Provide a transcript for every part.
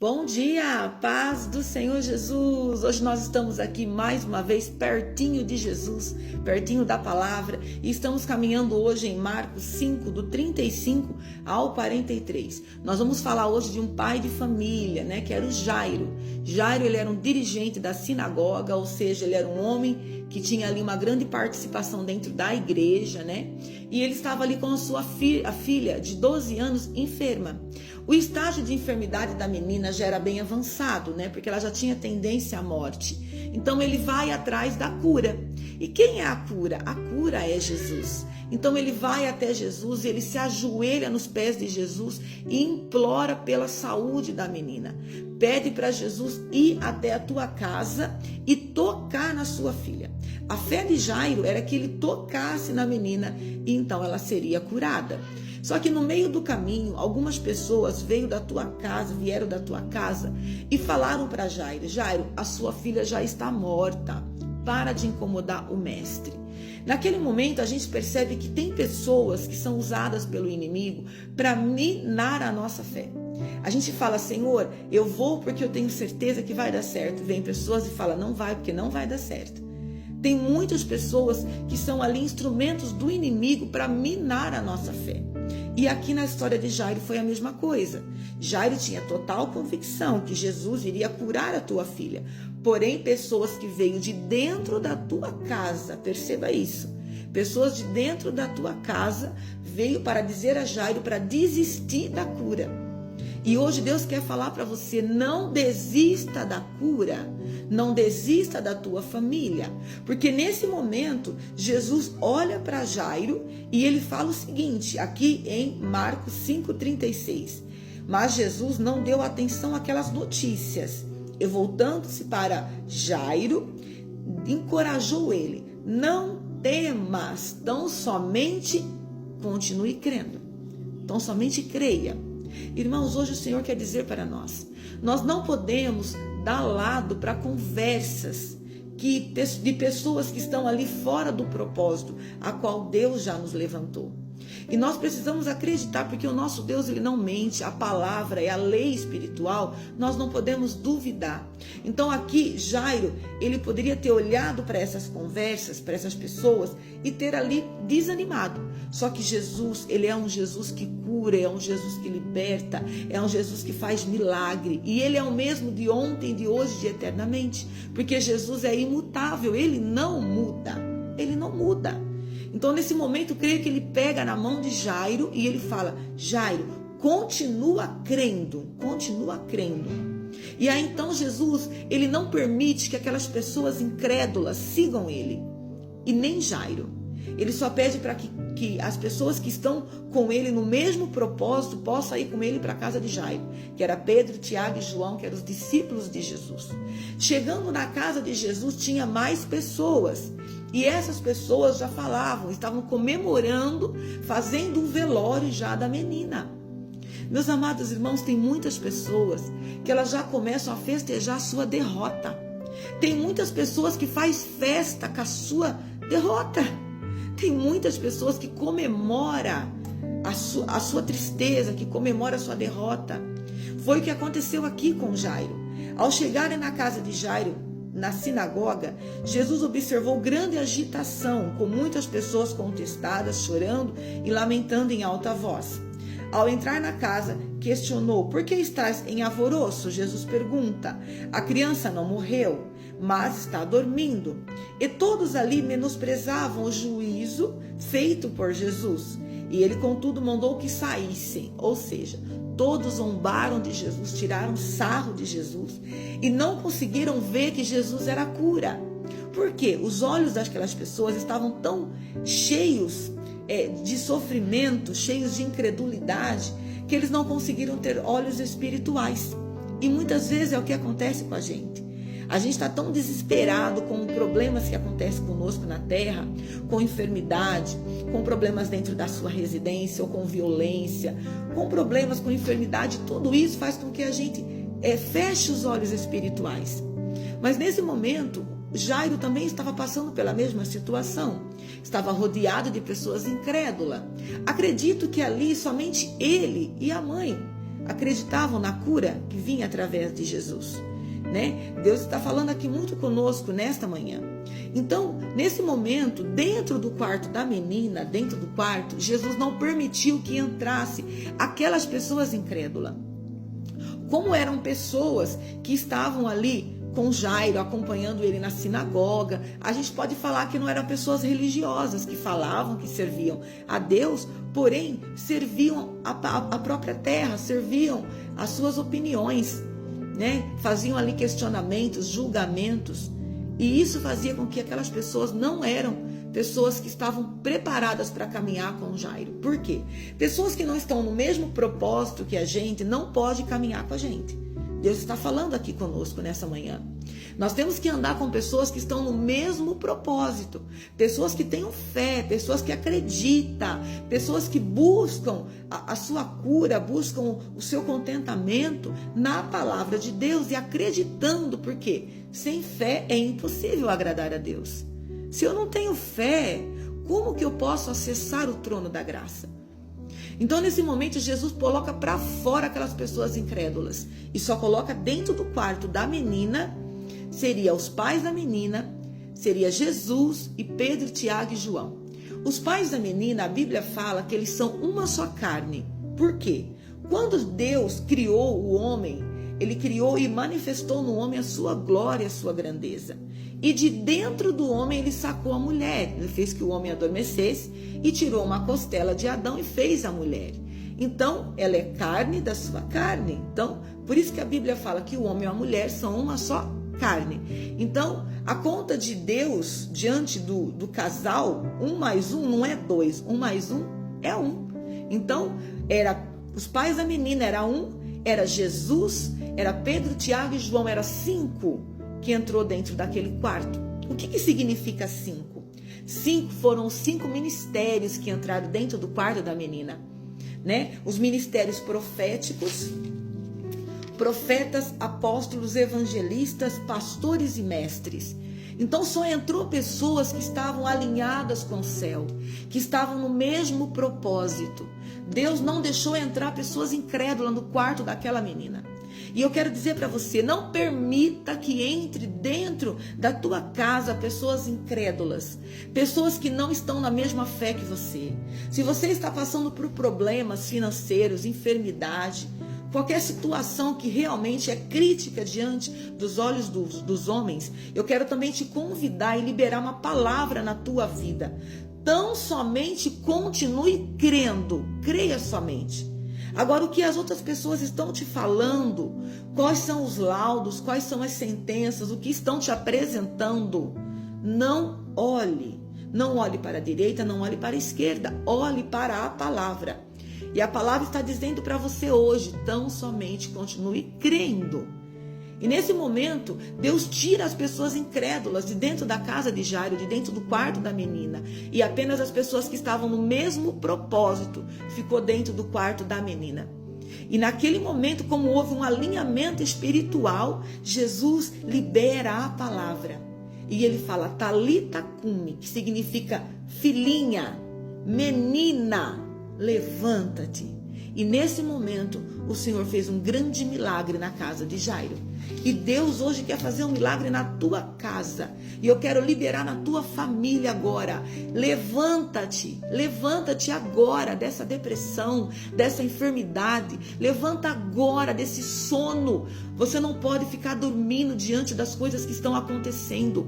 Bom dia, paz do Senhor Jesus. Hoje nós estamos aqui mais uma vez pertinho de Jesus, pertinho da palavra, e estamos caminhando hoje em Marcos 5, do 35 ao 43. Nós vamos falar hoje de um pai de família, que era o Jairo. Jairo, ele era um dirigente da sinagoga, ou seja, ele era um homem que tinha ali uma grande participação dentro da igreja, E ele estava ali com a sua filha de 12 anos enferma. O estágio de enfermidade da menina já era bem avançado, Porque ela já tinha tendência à morte. Então ele vai atrás da cura. E quem é a cura? A cura é Jesus. Então ele vai até Jesus, ele se ajoelha nos pés de Jesus e implora pela saúde da menina. Pede para Jesus ir até a tua casa e tocar na sua filha. A fé de Jairo era que ele tocasse na menina e então ela seria curada. Só que no meio do caminho, algumas pessoas vieram da tua casa e falaram para Jairo: Jairo, a sua filha já está morta. Para de incomodar o mestre. Naquele momento a gente percebe que tem pessoas que são usadas pelo inimigo para minar a nossa fé. A gente fala: Senhor, eu vou porque eu tenho certeza que vai dar certo. Vem pessoas e falam: não vai porque não vai dar certo. Tem muitas pessoas que são ali instrumentos do inimigo para minar a nossa fé. E aqui na história de Jairo foi a mesma coisa. Jairo tinha total convicção que Jesus iria curar a tua filha. Porém, pessoas que veio de dentro da tua casa, perceba isso. Pessoas de dentro da tua casa veio para dizer a Jairo para desistir da cura. E hoje Deus quer falar para você: não desista da cura, não desista da tua família. Porque nesse momento, Jesus olha para Jairo e ele fala o seguinte, aqui em Marcos 5,36. Mas Jesus não deu atenção àquelas notícias. E voltando-se para Jairo, encorajou ele: não temas, tão somente continue crendo, tão somente creia. Irmãos, hoje o Senhor quer dizer para nós: nós não podemos dar lado para conversas de pessoas que estão ali fora do propósito a qual Deus já nos levantou. E nós precisamos acreditar, porque o nosso Deus, ele não mente, a palavra é a lei espiritual, nós não podemos duvidar. Então aqui Jairo, ele poderia ter olhado para essas conversas, para essas pessoas e ter ali desanimado. Só que Jesus, ele é um Jesus que cura, é um Jesus que liberta, é um Jesus que faz milagre. E ele é o mesmo de ontem, de hoje, de eternamente. Porque Jesus é imutável, ele não muda, ele não muda. Então, nesse momento, creio que ele pega na mão de Jairo e ele fala: Jairo, continua crendo, continua crendo. E aí, então, Jesus, ele não permite que aquelas pessoas incrédulas sigam ele, e nem Jairo. Ele só pede para que as pessoas que estão com ele no mesmo propósito possam ir com ele para a casa de Jairo, que era Pedro, Tiago e João, que eram os discípulos de Jesus. Chegando na casa de Jesus, tinha mais pessoas. E essas pessoas já falavam, estavam comemorando, fazendo um velório já da menina. Meus amados irmãos, tem muitas pessoas que elas já começam a festejar a sua derrota. Tem muitas pessoas que fazem festa com a sua derrota. Tem muitas pessoas que comemoram a sua tristeza, que comemoram a sua derrota. Foi o que aconteceu aqui com Jairo. Ao chegarem na casa de Jairo, na sinagoga, Jesus observou grande agitação, com muitas pessoas contestadas, chorando e lamentando em alta voz. Ao entrar na casa, questionou: por que estás em alvoroço? Jesus pergunta: a criança não morreu, mas está dormindo. E todos ali menosprezavam o juízo feito por Jesus. E ele, contudo, mandou que saíssem, ou seja, todos zombaram de Jesus, tiraram sarro de Jesus e não conseguiram ver que Jesus era a cura. Por quê? Os olhos daquelas pessoas estavam tão cheios de sofrimento, cheios de incredulidade, que eles não conseguiram ter olhos espirituais. E muitas vezes é o que acontece com a gente. A gente está tão desesperado com problemas que acontecem conosco na terra, com enfermidade, com problemas dentro da sua residência, ou com violência, com problemas com enfermidade. Tudo isso faz com que a gente feche os olhos espirituais. Mas nesse momento, Jairo também estava passando pela mesma situação. Estava rodeado de pessoas incrédulas. Acredito que ali somente ele e a mãe. acreditavam na cura que vinha através de Jesus, né? Deus está falando aqui muito conosco nesta manhã. Então, nesse momento, dentro do quarto da menina, dentro do quarto, Jesus não permitiu que entrasse aquelas pessoas incrédulas. Como eram pessoas que estavam ali com Jairo, acompanhando ele na sinagoga, a gente pode falar que não eram pessoas religiosas, que falavam que serviam a Deus, porém serviam a própria terra, serviam as suas opiniões, né? Faziam ali questionamentos, julgamentos, e isso fazia com que aquelas pessoas não eram pessoas que estavam preparadas para caminhar com Jairo. Por quê? Pessoas que não estão no mesmo propósito que a gente não podem caminhar com a gente. Deus está falando aqui conosco nessa manhã. Nós temos que andar com pessoas que estão no mesmo propósito, pessoas que tenham fé, pessoas que acreditam, pessoas que buscam a sua cura, buscam o seu contentamento na palavra de Deus e acreditando, porque sem fé é impossível agradar a Deus. Se eu não tenho fé, como que eu posso acessar o trono da graça? Então, nesse momento, Jesus coloca para fora aquelas pessoas incrédulas e só coloca dentro do quarto da menina, seria os pais da menina, seria Jesus e Pedro, Tiago e João. Os pais da menina, a Bíblia fala que eles são uma só carne. Por quê? Quando Deus criou o homem, ele criou e manifestou no homem a sua glória, a sua grandeza. E de dentro do homem ele sacou a mulher. Ele fez que o homem adormecesse e tirou uma costela de Adão e fez a mulher. Então, ela é carne da sua carne. Então, por isso que a Bíblia fala que o homem e a mulher são uma só carne. Então, a conta de Deus diante do casal, 1 mais 1 não é 2, 1 mais 1 é 1. Então, os pais da menina era 1, era Jesus, era Pedro, Tiago e João, era 5 que entrou dentro daquele quarto. O que significa 5? 5 foram os 5 ministérios que entraram dentro do quarto da menina, né? Os ministérios proféticos, profetas, apóstolos, evangelistas, pastores e mestres. Então só entrou pessoas que estavam alinhadas com o céu, que estavam no mesmo propósito. Deus não deixou entrar pessoas incrédulas no quarto daquela menina. E eu quero dizer para você, não permita que entre dentro da tua casa pessoas incrédulas, pessoas que não estão na mesma fé que você. Se você está passando por problemas financeiros, enfermidade, qualquer situação que realmente é crítica diante dos olhos dos homens, eu quero também te convidar e liberar uma palavra na tua vida. Tão somente continue crendo, creia somente. Agora, o que as outras pessoas estão te falando, quais são os laudos, quais são as sentenças, o que estão te apresentando, não olhe. Não olhe para a direita, não olhe para a esquerda, olhe para a palavra. E a palavra está dizendo para você hoje, tão somente continue crendo. E nesse momento, Deus tira as pessoas incrédulas de dentro da casa de Jairo, de dentro do quarto da menina. E apenas as pessoas que estavam no mesmo propósito ficou dentro do quarto da menina. E naquele momento, como houve um alinhamento espiritual, Jesus libera a palavra. E ele fala, Talita cumi, que significa filhinha, menina, levanta-te. E nesse momento, o Senhor fez um grande milagre na casa de Jairo. E Deus hoje quer fazer um milagre na tua casa. E eu quero liberar na tua família agora. Levanta-te agora dessa depressão, dessa enfermidade. Levanta agora desse sono. Você não pode ficar dormindo diante das coisas que estão acontecendo.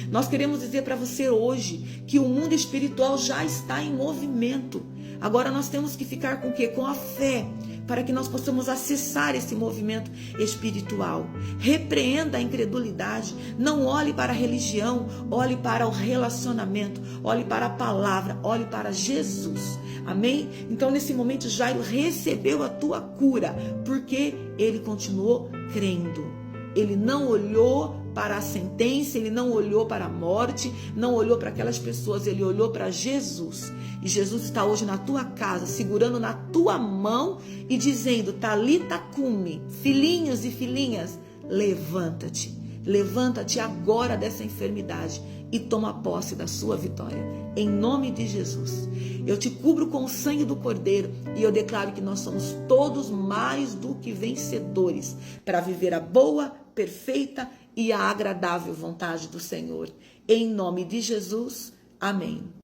Nós queremos dizer para você hoje que o mundo espiritual já está em movimento. Agora nós temos que ficar com o quê? Com a fé, para que nós possamos acessar esse movimento espiritual. Repreenda a incredulidade, não olhe para a religião, olhe para o relacionamento, olhe para a palavra, olhe para Jesus. Amém? Então nesse momento Jairo recebeu a tua cura, porque ele continuou crendo. Ele não olhou para a sentença, ele não olhou para a morte, não olhou para aquelas pessoas, ele olhou para Jesus. E Jesus está hoje na tua casa, segurando na tua mão e dizendo, Talita cumi, filhinhos e filhinhas, levanta-te. Levanta-te agora dessa enfermidade e toma posse da sua vitória. Em nome de Jesus. Eu te cubro com o sangue do Cordeiro e eu declaro que nós somos todos mais do que vencedores para viver a boa, perfeita e a agradável vontade do Senhor. Em nome de Jesus. Amém.